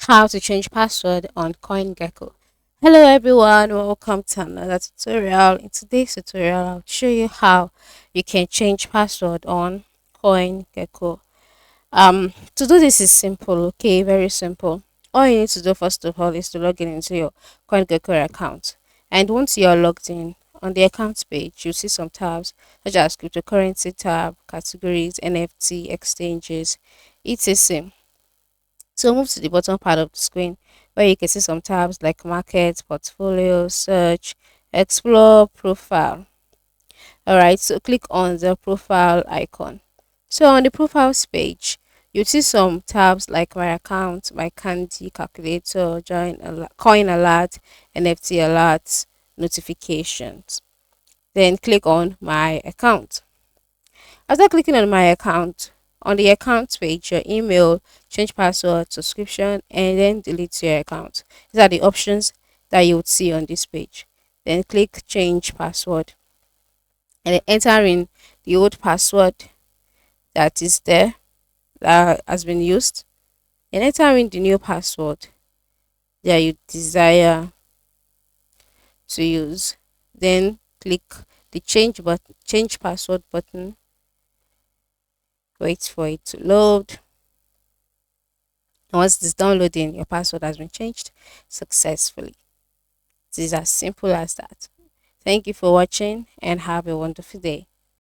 How to change password on CoinGecko. Hello everyone, welcome to another tutorial. In today's tutorial, I'll show you how you can change password on CoinGecko. To do this is simple, okay, very simple. All you need to do first of all is to log in into your CoinGecko account. And once you're logged in, on the account page, you'll see some tabs such as cryptocurrency tab, categories, NFT, exchanges, etc. So move to the bottom part of the screen where you can see some tabs like market, portfolio, search, explore, profile. Alright, so click on the profile icon. So on the profiles page, you see some tabs like my account, my candy calculator, coin alert, NFT alerts, notifications. Then click on my account. After clicking on my account, on the account page, your email, change password, subscription, and then delete your account. These are the options that you would see on this page. Then click change password and then enter in the old password that is there that has been used and enter in the new password that you desire to use. Then click the change password button. Wait for it to load. And once it's downloading, your password has been changed successfully. It is as simple as that. Thank you for watching and have a wonderful day.